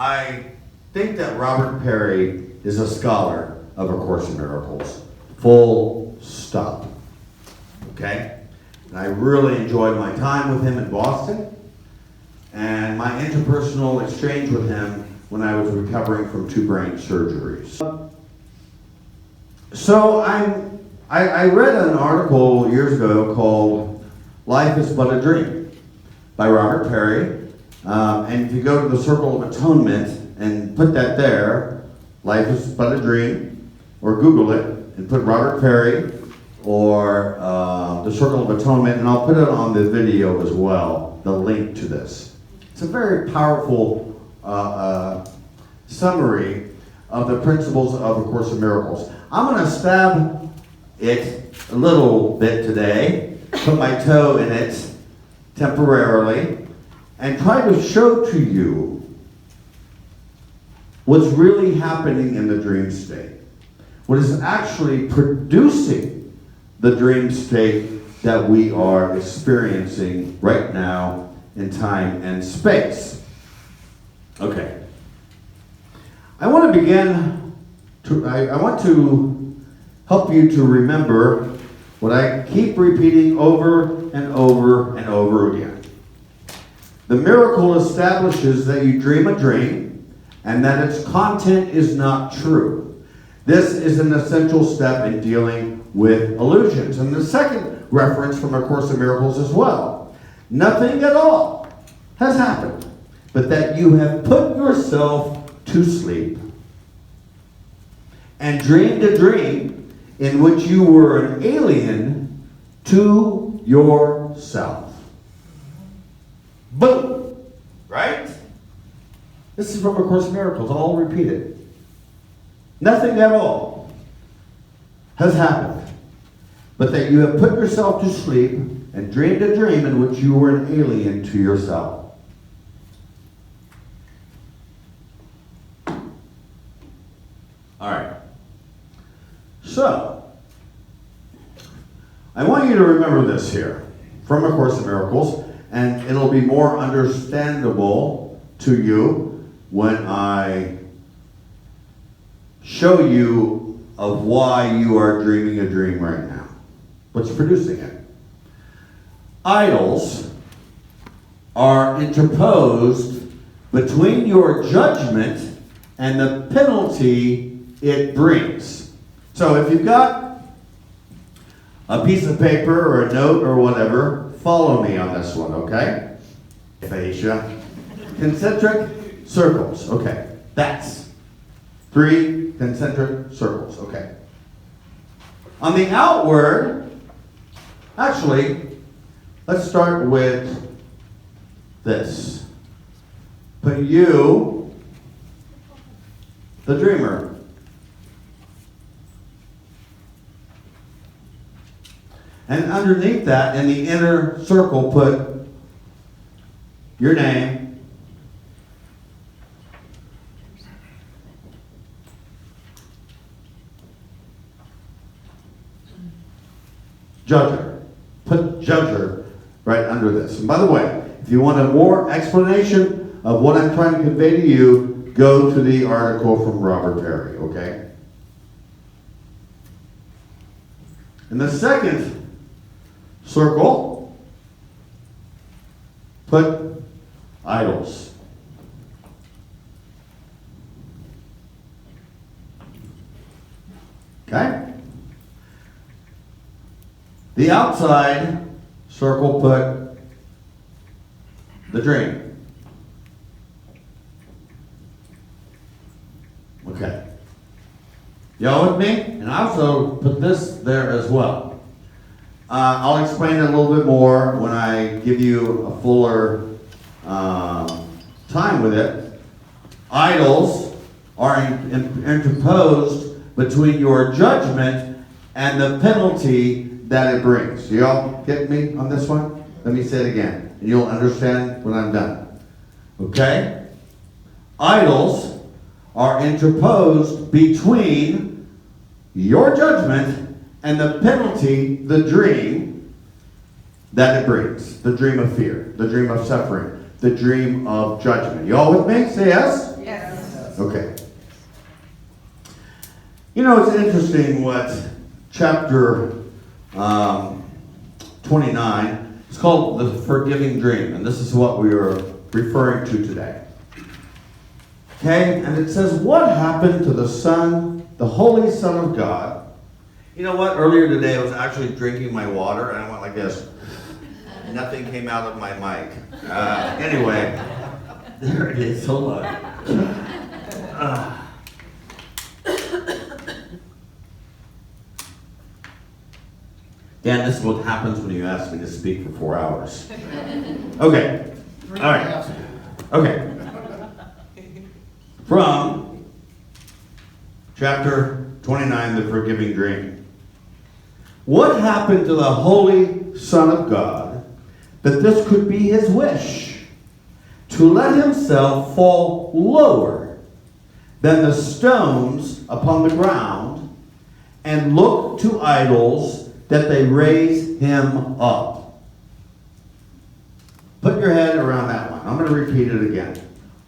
I think that Robert Perry is a scholar of A Course in Miracles. Full stop. Okay? And I really enjoyed my time with him in Boston and my interpersonal exchange with him when I was recovering from 2 brain surgeries. So I read an article years ago called Life is But a Dream by Robert Perry. And if you go to the Circle of Atonement and put that there, Life is But a Dream, or Google it and put Robert Perry or the Circle of Atonement, and I'll put it on the video as well, the link to this. It's a very powerful summary of the principles of A Course in Miracles. I'm going to stab it a little bit today, put my toe in it temporarily, and try to show to you what's really happening in the dream state. What is actually producing the dream state that we are experiencing right now in time and space. Okay. I want to begin I want to help you to remember what I keep repeating over and over and over again. The miracle establishes that you dream a dream and that its content is not true. This is an essential step in dealing with illusions. And the second reference from A Course in Miracles as well. Nothing at all has happened, but that you have put yourself to sleep and dreamed a dream in which you were an alien to yourself. Boom! Right? This is from A Course in Miracles. I'll repeat it. Nothing at all has happened, but that you have put yourself to sleep and dreamed a dream in which you were an alien to yourself. All right. So, I want you to remember this here from A Course in Miracles, and it'll be more understandable to you when I show you of why you are dreaming a dream right now. What's producing it? Idols are interposed between your judgment and the penalty it brings. So if you've got a piece of paper or a note or whatever, follow me on this one, okay? Aphasia. Concentric circles. Okay. That's 3 concentric circles. Okay. On the outward, actually, let's start with this. Put you, the dreamer. And underneath that, in the inner circle, put your name, judger. Put judger right under this. And by the way, if you want a more explanation of what I'm trying to convey to you, go to the article from Robert Perry, okay? In the second circle, put idols. Okay? The outside circle, put the dream. Okay. Y'all with me? And I also put this there as well. I'll explain it a little bit more when I give you a fuller time with it. Idols are interposed between your judgment and the penalty that it brings. Do y'all get me on this one? Let me say it again, and you'll understand when I'm done. Okay? Idols are interposed between your judgment and the penalty, the dream that it brings. The dream of fear, the dream of suffering, the dream of judgment. You all with me? Say yes? Yes. Okay. You know, it's interesting what chapter 29, it's called the forgiving dream, and this is what we are referring to today. Okay, and it says, what happened to the Son, the Holy Son of God? You know what? Earlier today I was actually drinking my water, and I went like this. Nothing came out of my mic. Anyway, there it is. Hold on. Dan, this is what happens when you ask me to speak for 4 hours. Okay. All right. Okay. From chapter 29, the forgiving dream. What happened to the Holy Son of God that this could be his wish to let himself fall lower than the stones upon the ground and look to idols that they raise him up? Put your head around that one. I'm going to repeat it again.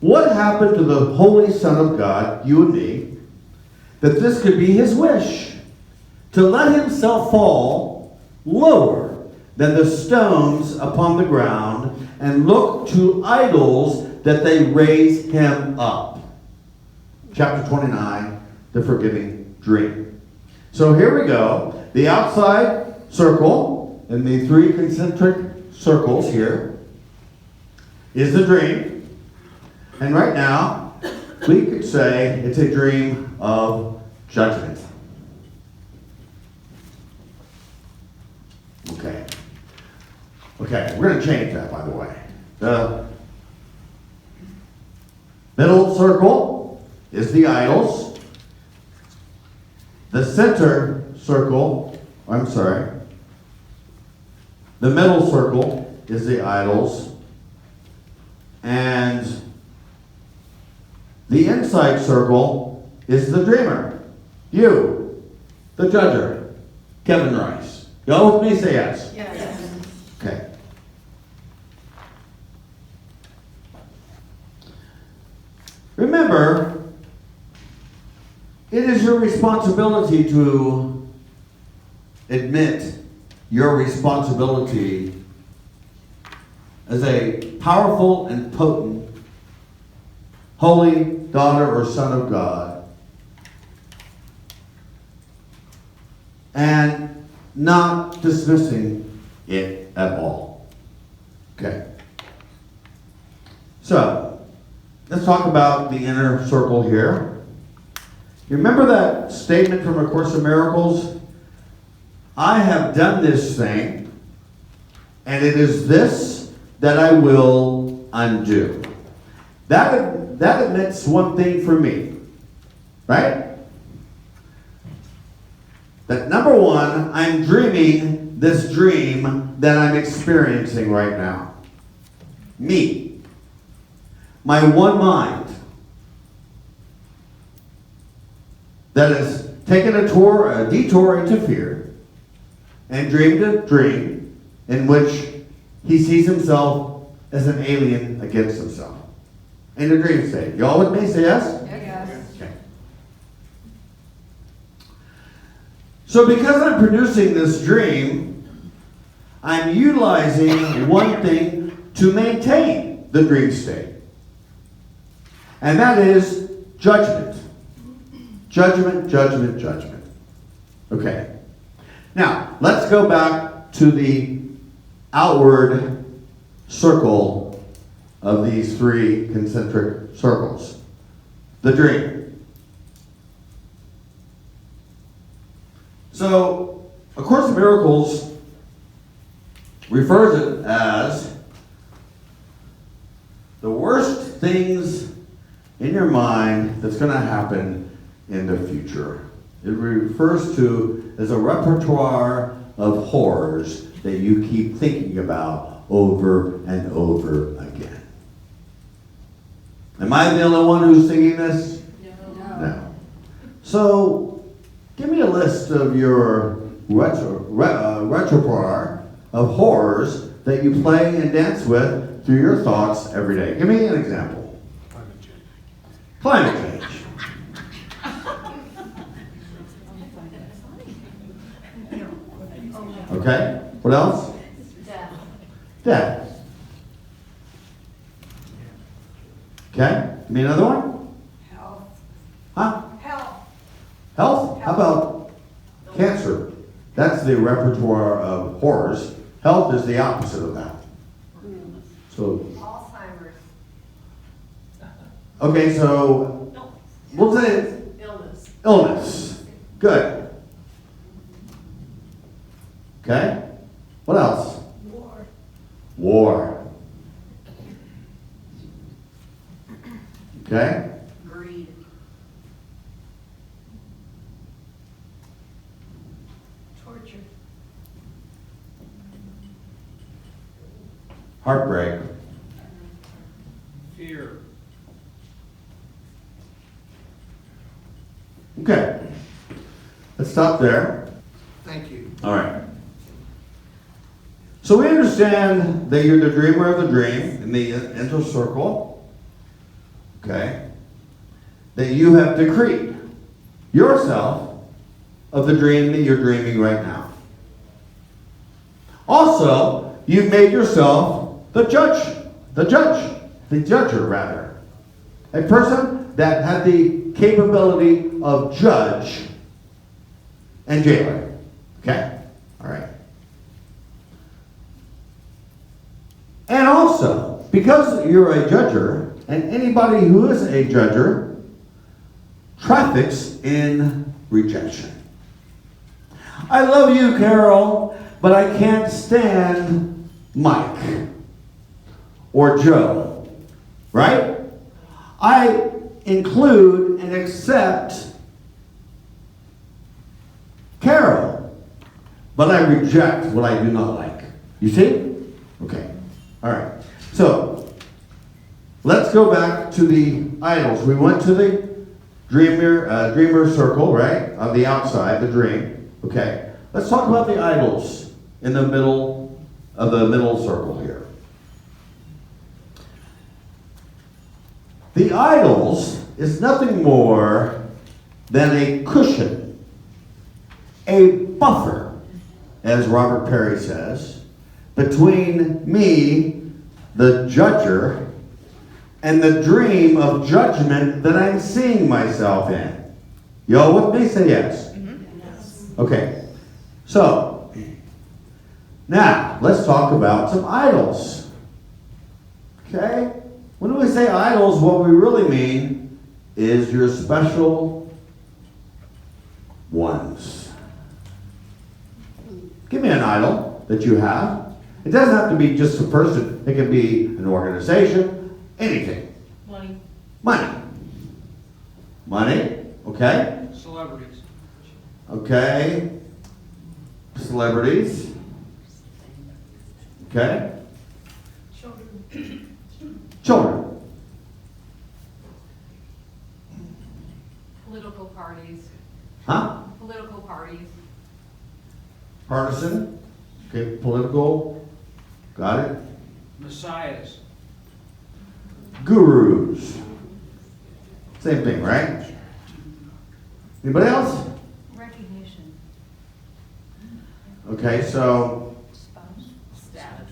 What happened to the Holy Son of God, you and me, that this could be his wish to let himself fall lower than the stones upon the ground and look to idols that they raise him up? Chapter 29, the forgiving dream. So here we go. The outside circle and the 3 concentric circles here is the dream. And right now, we could say it's a dream of judgment. Okay. Okay, we're going to change that, by the way. The middle circle is the idols. The center circle, the middle circle is the idols. And the inside circle is the dreamer. You, the judger, Kevin Rice. Y'all with me? Say yes. Yes. Okay. Remember, it is your responsibility to admit your responsibility as a powerful and potent holy daughter or son of God, and not dismissing it at all. Okay. So, let's talk about the inner circle here. You remember that statement from A Course in Miracles? I have done this thing, and it is this that I will undo. That admits one thing for me, right? That number one, I'm dreaming this dream that I'm experiencing right now. Me. My one mind that has taken a detour into fear and dreamed a dream in which he sees himself as an alien against himself. In a dream state. Y'all with me? Say yes? Yes. Okay. So because I'm producing this dream, I'm utilizing one thing to maintain the dream state. And that is judgment. Judgment, judgment, judgment. Okay. Now, let's go back to the outward circle of these 3 concentric circles. The dream. So, A Course in Miracles refers it as the worst things in your mind that's going to happen in the future. It refers to as a repertoire of horrors that you keep thinking about over and over again. Am I the only one who's singing this? No. So, give me a list of your repertoire of horrors that you play and dance with through your thoughts every day. Give me an example. Climate change. Climate change. Okay. What else? Death. Okay. Give me another one. Health. Huh? Health. Health? How about cancer? That's the repertoire of horrors. Health is the opposite of that. So, Alzheimer's. okay, so we'll say Illness. illness. Good. Okay. What else? War. War. Okay. Greed. Torture. Heartbreak. Fear. Okay. Let's stop there. Thank you. All right. So we understand that you're the dreamer of the dream in the inner circle. Okay. That you have decreed yourself of the dream that you're dreaming right now. Also, you've made yourself the judger rather. A person that had the capability of judge and jailer. Okay? All right. And also, because you're a judger, and anybody who is a judger traffics in rejection. I love you, Carol, but I can't stand Mike or Joe. Right? I include and accept Carol, but I reject what I do not like. You see? Okay. All right. So, let's go back to the idols. We went to the dreamer circle, right? On the outside, the dream. Okay. Let's talk about the idols in the middle of the middle circle here. The idols is nothing more than a cushion, a buffer, as Robert Perry says, between me, the judger, and the dream of judgment that I'm seeing myself in. Y'all with me? Say yes. Yes. Okay. So, now, let's talk about some idols. Okay? When we say idols, what we really mean is your special ones. Give me an idol that you have. It doesn't have to be just a person. It can be an organization, anything. Money. Money. Money, okay? Celebrities. Okay. Celebrities. Okay. Children. Children. Political parties. Huh? Political parties. Partisan. Okay, political. Got it. Messiahs. Gurus. Same thing, right? Anybody else? Recognition. Okay, so, Status.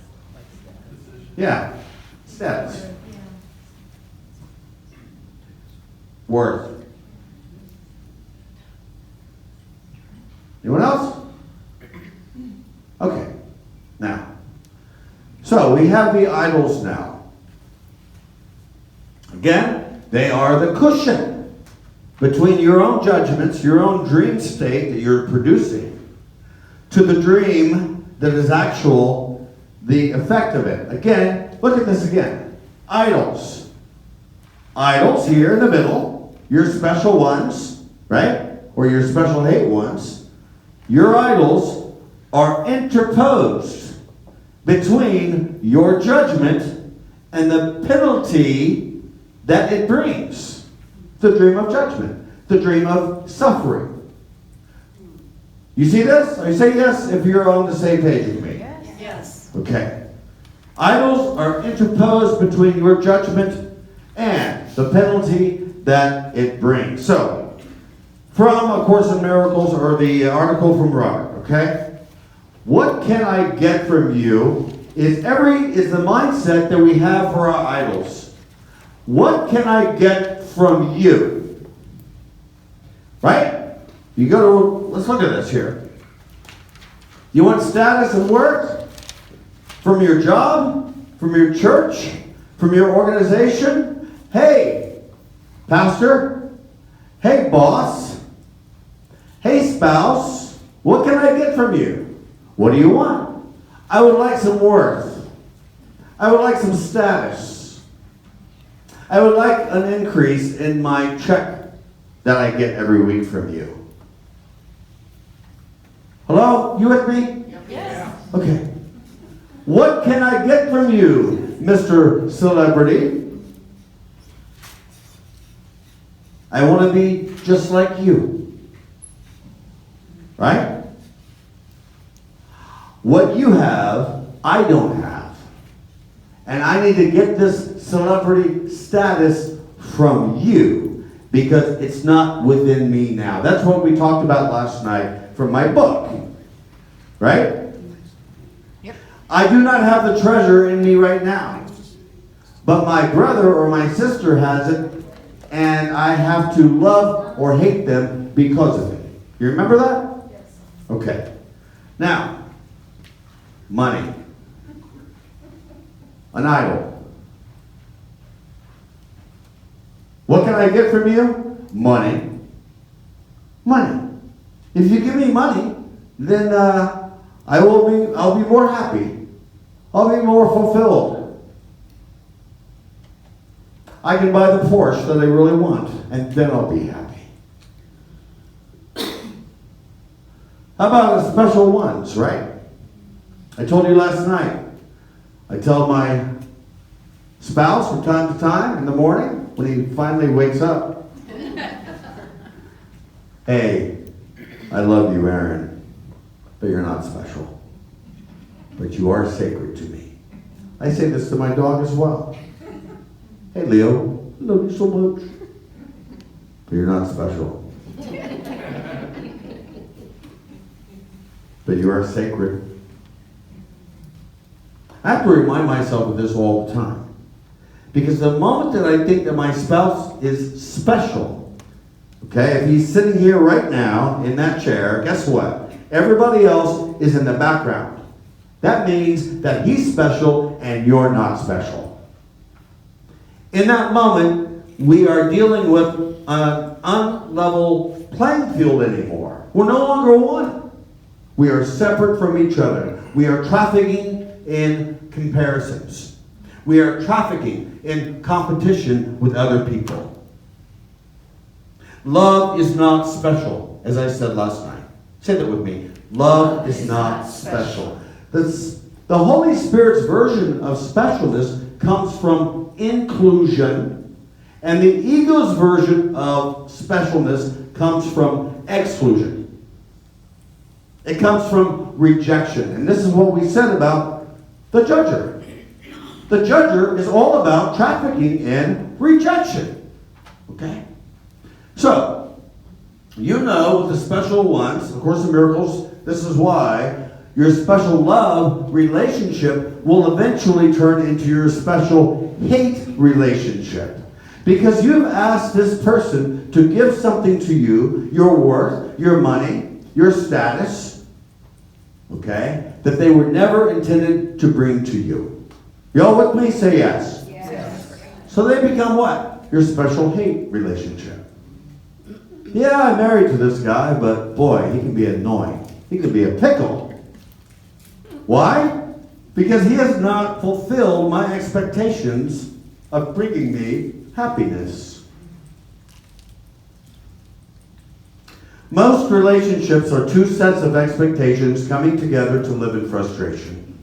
yeah. Status. Worth. Anyone else? Okay. Now, so we have the idols now. Again, they are the cushion between your own judgments, your own dream state that you're producing, to the dream that is actual, the effect of it. Again, look at this again. Idols. Idols here in the middle, your special ones, right? Or your special hate ones. Your idols are interposed between your judgment and the penalty that it brings. The dream of judgment. The dream of suffering. You see this? I say yes if you're on the same page with me. Yes. Okay. Idols are interposed between your judgment and the penalty that it brings. So, from A Course in Miracles, or the article from Robert, okay? What can I get from you is the mindset that we have for our idols. What can I get from you? Right? You go to, let's look at this here. You want status and worth from your job, from your church, from your organization? Hey, pastor. Hey, boss. Hey, spouse. What can I get from you? What do you want? I would like some worth. I would like some status. I would like an increase in my check that I get every week from you. Hello? You with me? Yes. Okay. What can I get from you, Mr. Celebrity? I want to be just like you. Right? What you have, I don't have. And I need to get this celebrity status from you because it's not within me now. That's what we talked about last night from my book. Right? Yep. I do not have the treasure in me right now. But my brother or my sister has it, and I have to love or hate them because of it. You remember that? Yes. Okay. Now, money. An idol. What can I get from you? Money. Money. If you give me money, then I'll be more happy. I'll be more fulfilled. I can buy the Porsche that I really want, and then I'll be happy. How about the special ones, right? I told you last night, I tell my spouse from time to time in the morning when he finally wakes up, hey, I love you, Aaron, but you're not special. But you are sacred to me. I say this to my dog as well. Hey, Leo, I love you so much, but you're not special. But you are sacred. I have to remind myself of this all the time. Because the moment that I think that my spouse is special, okay, if he's sitting here right now in that chair, guess what? Everybody else is in the background. That means that he's special and you're not special. In that moment, we are dealing with an unlevel playing field anymore. We're no longer one. We are separate from each other. We are trafficking in comparisons. We are trafficking in competition with other people. Love is not special, as I said last night. Say that with me. Love is not special. The Holy Spirit's version of specialness comes from inclusion, and the ego's version of specialness comes from exclusion. It comes from rejection. And this is what we said about the judger. The judger is all about trafficking in rejection. Okay? So, you know with the special ones, of Course in Miracles, this is why your special love relationship will eventually turn into your special hate relationship. Because you've asked this person to give something to you, your worth, your money, your status, okay, that they were never intended to bring to you. Y'all with me? Say yes. Yes. So they become what? Your special hate relationship. Yeah, I'm married to this guy, but boy, he can be annoying. He can be a pickle. Why? Because he has not fulfilled my expectations of bringing me happiness. Most relationships are two sets of expectations coming together to live in frustration.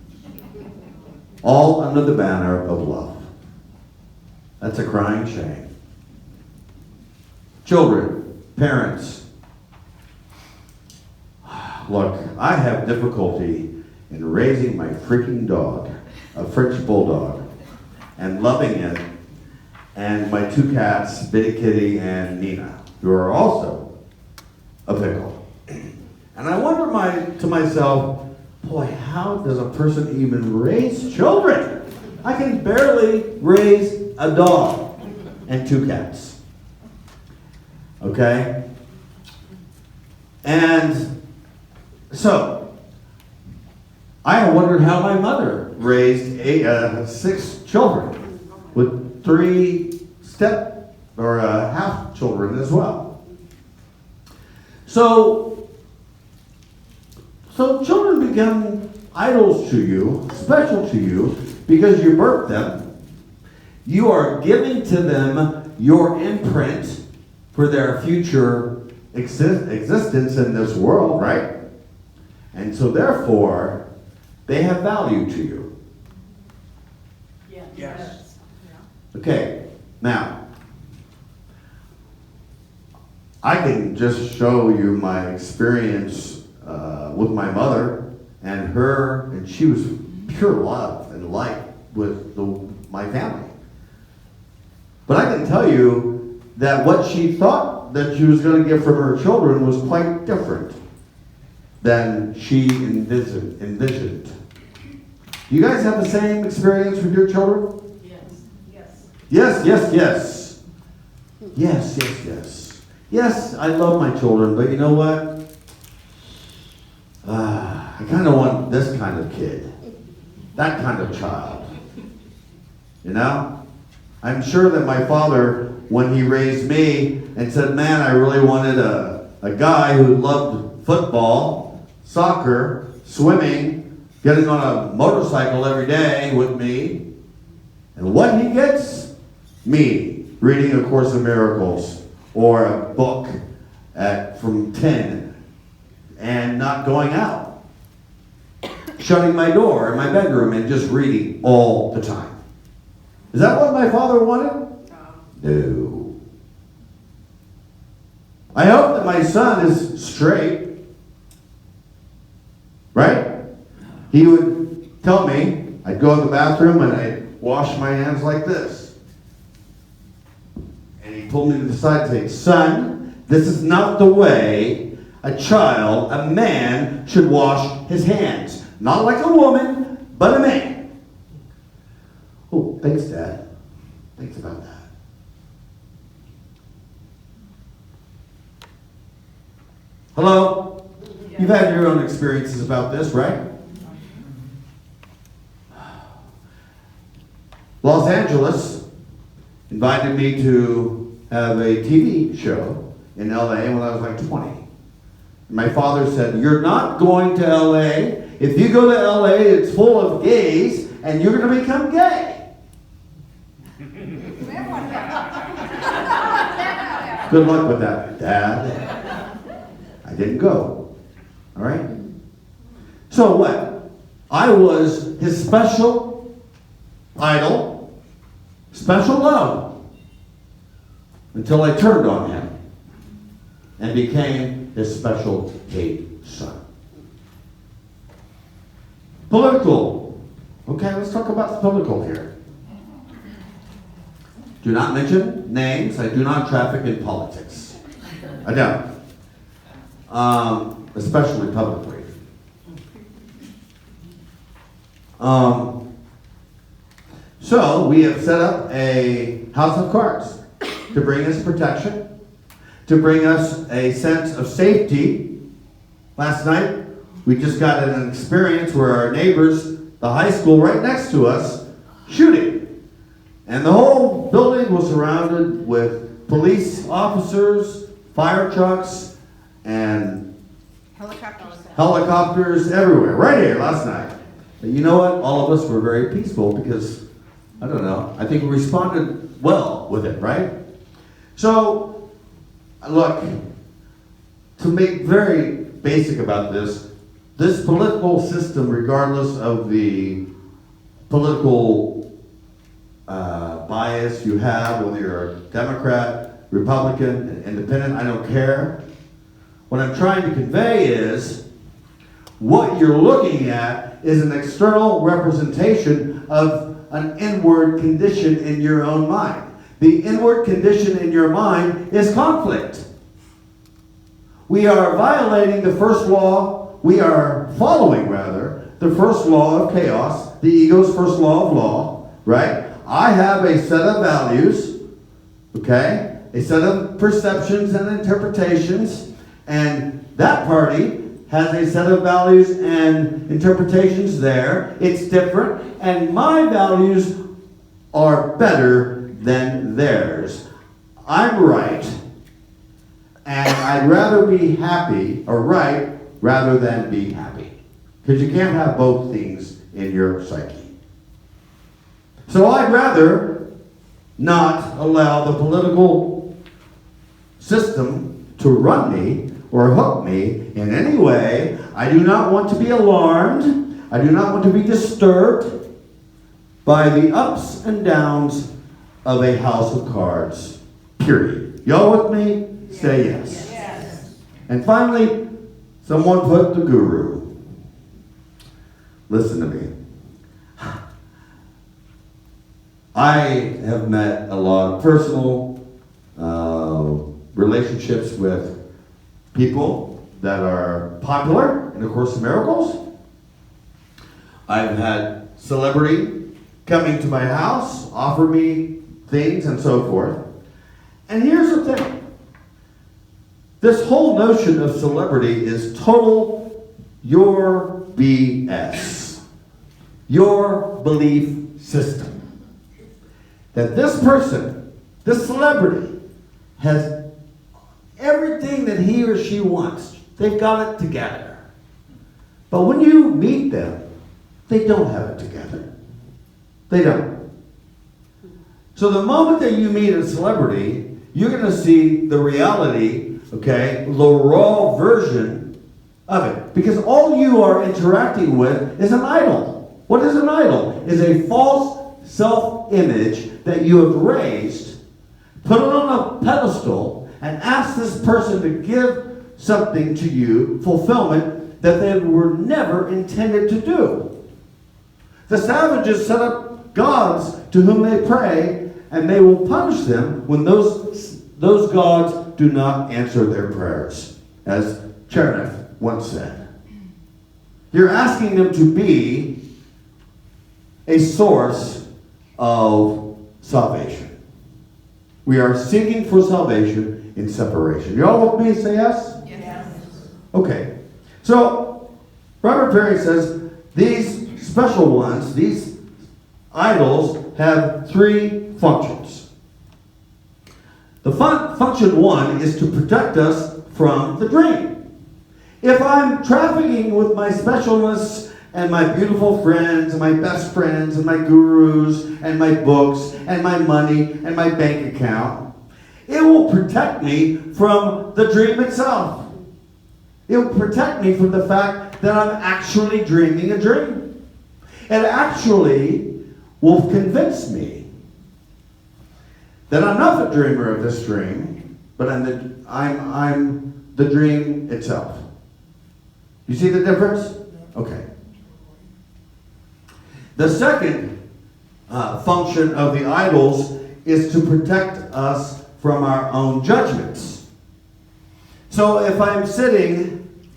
All under the banner of love. That's a crying shame. Children, parents, look, I have difficulty in raising my freaking dog. a French bulldog, and loving it, and my 2 cats, Bitty Kitty and Nina, who are also a pickle. And I wonder to myself, boy, how does a person even raise children? I can barely raise a dog and 2 cats. Okay? And so, I wondered how my mother raised 6 children with 3 half children as well. So children become idols to you, special to you, because you birthed them. You are giving to them your imprint for their future existence in this world, right? And so therefore, they have value to you. Yes. Okay, now, I can just show you my experience with my mother and she was pure love and light with my family. But I can tell you that what she thought that she was going to get from her children was quite different than she envisioned. You guys have the same experience with your children? Yes. Yes, I love my children, but you know what? I kind of want this kind of kid. That kind of child. You know? I'm sure that my father, when he raised me and said, man, I really wanted a guy who loved football, soccer, swimming, getting on a motorcycle every day with me. And what he gets? Me reading A Course in Miracles or a book from 10 and not going out. Shutting my door in my bedroom and just reading all the time. Is that what my father wanted? No. I hope that my son is straight. Right? He would tell me, I'd go in the bathroom and I'd wash my hands like this. And he pulled me to the side and said, son, this is not the way a man should wash his hands. Not like a woman, but a man. Oh, thanks, Dad. Thanks about that. Hello? Yes. You've had your own experiences about this, right? Los Angeles invited me to have a TV show in LA when I was like 20. My father said, you're not going to LA. If you go to LA, it's full of gays, and you're going to become gay. Good luck with that, Dad. I didn't go. All right? So what? I was his special idol, special love, until I turned on him and became his special hate son. Political. Okay, let's talk about the political here. Do not mention names. I do not traffic in politics. I don't. Especially publicly. So we have set up a house of cards to bring us protection, to bring us a sense of safety. Last night, we just got an experience where our neighbors, the high school right next to us, shooting. And the whole building was surrounded with police officers, fire trucks, and helicopters everywhere, right here last night. But you know what? All of us were very peaceful because, I don't know, I think we responded well with it, right? So, look, to make very basic about this political system, regardless of the political bias you have, whether you're a Democrat, Republican, Independent, I don't care. What I'm trying to convey is what you're looking at is an external representation of an inward condition in your own mind. The inward condition in your mind is conflict. We are violating the first law, we are following, rather, the first law of chaos, the ego's first law of law, right? I have a set of values, okay? A set of perceptions and interpretations, and that party has a set of values and interpretations there. It's different, and my values are better than theirs. I'm right, and I'd rather be happy or right rather than be happy. Because you can't have both things in your psyche. So I'd rather not allow the political system to run me or hook me in any way. I do not want to be alarmed. I do not want to be disturbed by the ups and downs of a house of cards. Period. Y'all with me? Say yes. Yes. And finally, someone put the guru. Listen to me. I have met a lot of personal relationships with people that are popular in A Course in Miracles. I've had celebrity coming to my house, offer me things and so forth. And here's the thing. This whole notion of celebrity is total your BS. Your belief system. That this person, this celebrity, has everything that he or she wants. They've got it together. But when you meet them, they don't have it together. They don't. So the moment that you meet a celebrity, you're going to see the reality, okay, the raw version of it. Because all you are interacting with is an idol. What is an idol? Is a false self-image that you have raised, put it on a pedestal, and ask this person to give something to you, fulfillment, that they were never intended to do. The savages set up gods to whom they pray, and they will punish them when those gods do not answer their prayers, as Chernev once said. You're asking them to be a source of salvation. We are seeking for salvation in separation. You all with me? Say yes? Yes. Okay. So, Robert Perry says these special ones, these idols, have three functions. The function one is to protect us from the dream. If I'm trafficking with my specialness and my beautiful friends and my best friends and my gurus and my books and my money and my bank account, it will protect me from the dream itself. It will protect me from the fact that I'm actually dreaming a dream. It actually will convince me that I'm not the dreamer of this dream, but I'm the dream itself. You see the difference? Okay. The second function of the idols is to protect us from our own judgments. So if I'm sitting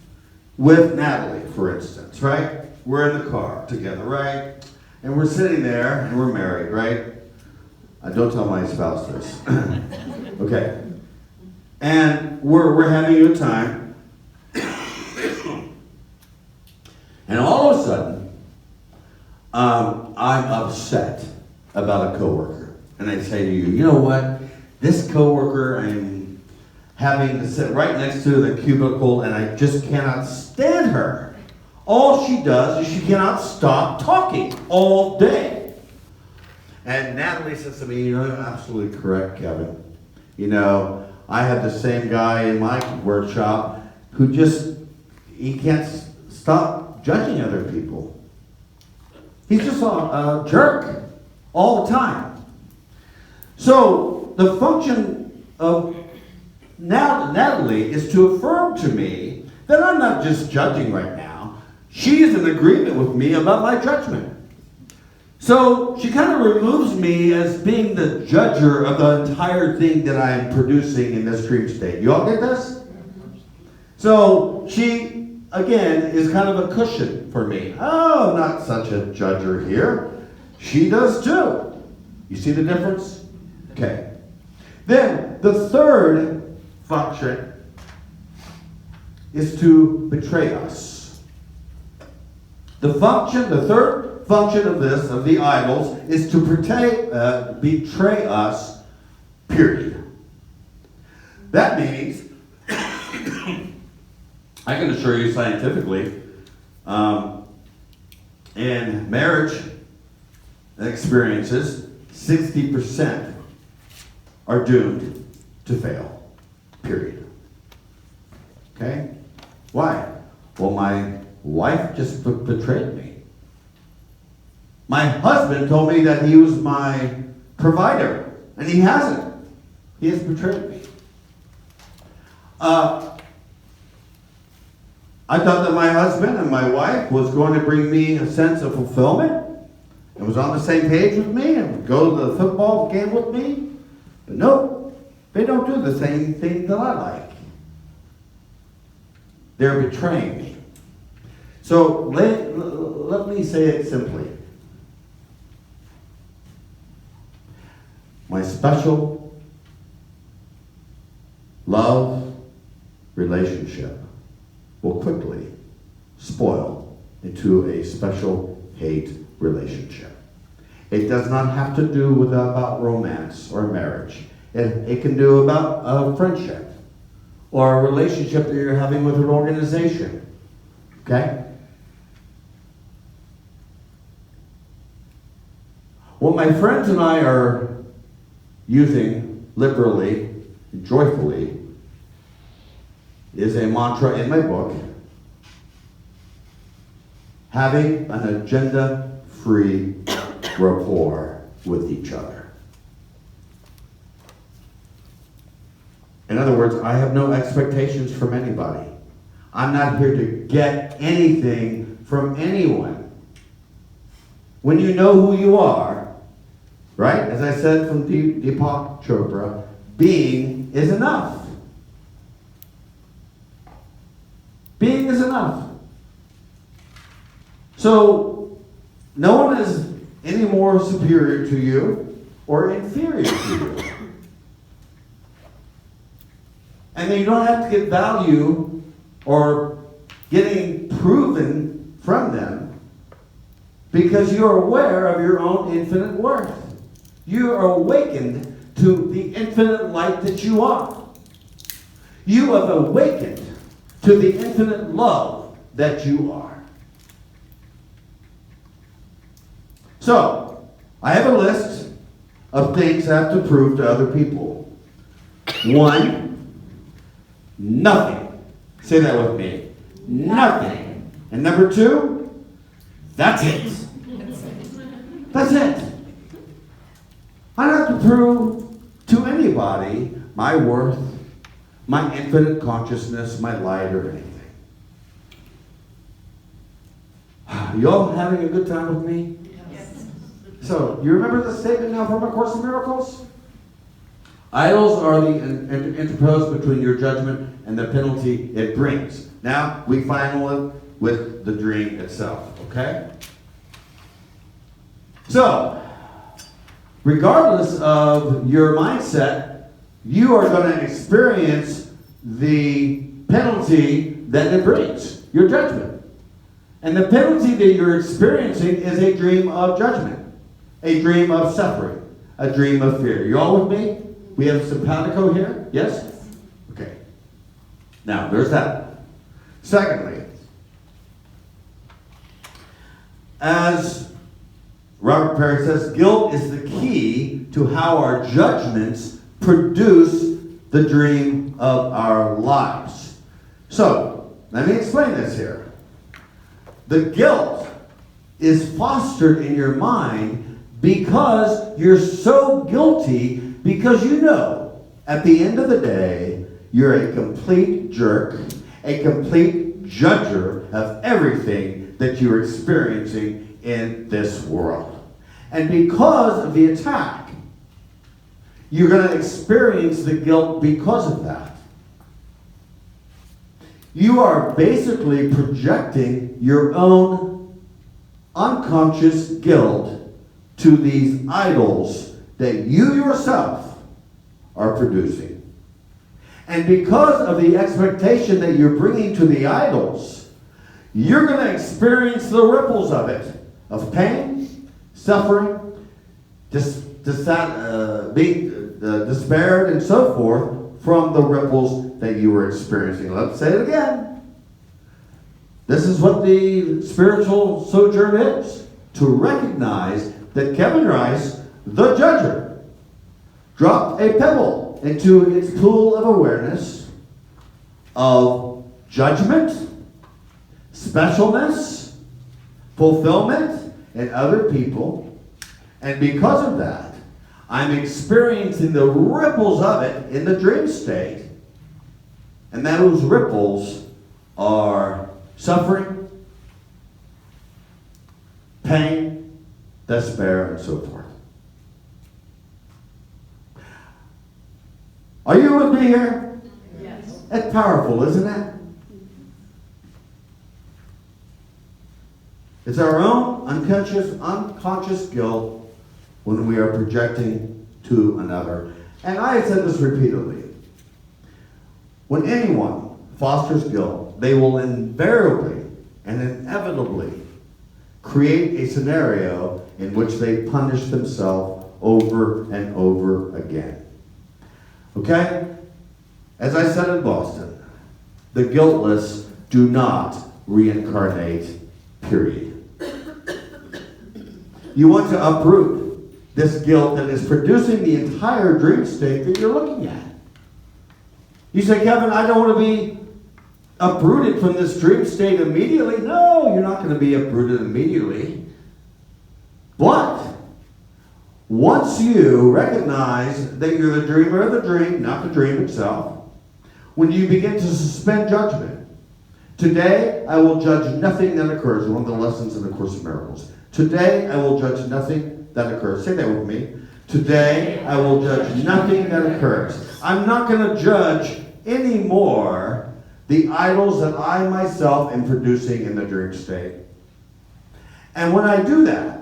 with Natalie, for instance, right? We're in the car together, right? And we're sitting there, and we're married, right? Don't tell my spouse this. Okay. And we're having a good time. And all of a sudden, I'm upset about a coworker. And I say to you, you know what? This coworker I'm having to sit right next to the cubicle, and I just cannot stand her. All she does is she cannot stop talking all day. And Natalie says to me, you know, you're absolutely correct, Kevin. You know, I have the same guy in my workshop who he can't stop judging other people. He's just a jerk all the time. So the function of Natalie is to affirm to me that I'm not just judging right now. She is in agreement with me about my judgment. So So she kind of removes me as being the judger of the entire thing that I am producing in this dream state. You all get this? So she, again, is kind of a cushion for me. Oh, not such a judger here. She does too. You see the difference? Okay. Then the third function is to betray us. The third function of the idols, is to betray us, period. That means, I can assure you scientifically, in marriage experiences, 60% are doomed to fail, period. Okay? Why? Well, my wife just betrayed me. My husband told me that he was my provider, and he hasn't. He has betrayed me. I thought that my husband and my wife was going to bring me a sense of fulfillment and was on the same page with me and would go to the football game with me. But nope, they don't do the same thing that I like. They're betraying me. So let me say it simply. My special love relationship will quickly spoil into a special hate relationship. It does not have to do with about romance or marriage. It can do about a friendship or a relationship that you're having with an organization. Okay? What my friends and I are using liberally, joyfully, is a mantra in my book: having an agenda-free rapport with each other. In other words, I have no expectations from anybody. I'm not here to get anything from anyone. When you know who you are, right? As I said from Deepak Chopra, being is enough. Being is enough. So, no one is any more superior to you or inferior to you. And then you don't have to get value or getting proven from them, because you're aware of your own infinite worth. You are awakened to the infinite light that you are. You have awakened to the infinite love that you are. So, I have a list of things I have to prove to other people. 1, nothing. Say that with me. Nothing. And number 2, that's it. That's it. I don't have to prove to anybody my worth, my infinite consciousness, my light, or anything. Y'all having a good time with me? Yes. So, you remember the statement now from A Course in Miracles? Idols are the interposed between your judgment and the penalty it brings. Now, we final it with the dream itself, okay? So, regardless of your mindset, you are going to experience the penalty that it brings, your judgment. And the penalty that you're experiencing is a dream of judgment, a dream of suffering, a dream of fear. You all with me? We have simpatico here? Yes? Okay. Now, there's that. Secondly, as Robert Perry says, guilt is the key to how our judgments produce the dream of our lives. So, let me explain this here. The guilt is fostered in your mind because you're so guilty, because you know at the end of the day you're a complete jerk, a complete judger of everything that you're experiencing in this world. And because of the attack, you're going to experience the guilt because of that. You are basically projecting your own unconscious guilt to these idols that you yourself are producing. And because of the expectation that you're bringing to the idols, you're going to experience the ripples of it, of pain, suffering, being despaired, and so forth, from the ripples that you were experiencing. Let's say it again. This is what the spiritual sojourn is. To recognize that Kevin Rice, the judger, dropped a pebble into its pool of awareness of judgment, specialness, fulfillment in other people, and because of that, I'm experiencing the ripples of it in the dream state, and those ripples are suffering, pain, despair, and so forth. Are you with me here? Yes. That's powerful, isn't it? It's our own unconscious guilt when we are projecting to another. And I have said this repeatedly. When anyone fosters guilt, they will invariably and inevitably create a scenario in which they punish themselves over and over again. Okay? As I said in Boston, the guiltless do not reincarnate, period. You want to uproot this guilt that is producing the entire dream state that you're looking at. You say, Kevin, I don't want to be uprooted from this dream state immediately. No, you're not going to be uprooted immediately. But once you recognize that you're the dreamer of the dream, not the dream itself, when you begin to suspend judgment, today I will judge nothing that occurs. One of the lessons in the Course in Miracles. Today I will judge nothing that occurs. Say that with me. Today I will judge nothing that occurs. I'm not going to judge anymore the idols that I myself am producing in the dream state. And when I do that,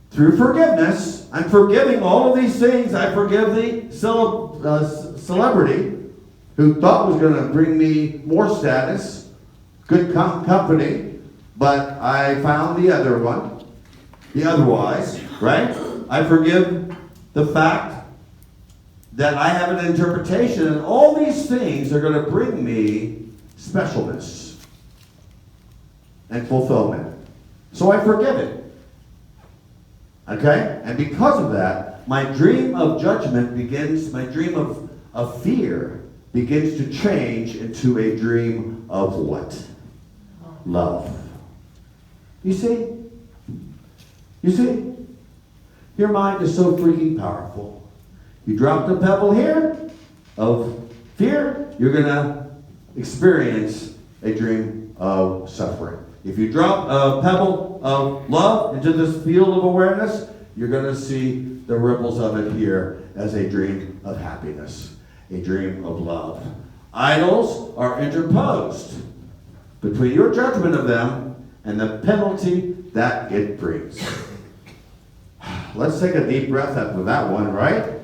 through forgiveness, I'm forgiving all of these things. I forgive the celebrity who thought was going to bring me more status, good company, but I found the other one, the otherwise, right? I forgive the fact that I have an interpretation, and all these things are going to bring me specialness and fulfillment. So I forgive it. Okay? And because of that, my dream of judgment begins, my dream of fear begins to change into a dream of what? Love. You see? You see? Your mind is so freaking powerful. You drop the pebble here of fear, you're going to experience a dream of suffering. If you drop a pebble of love into this field of awareness, you're going to see the ripples of it here as a dream of happiness, a dream of love. Idols are interposed between your judgment of them and the penalty that it brings. Let's take a deep breath after that one, right?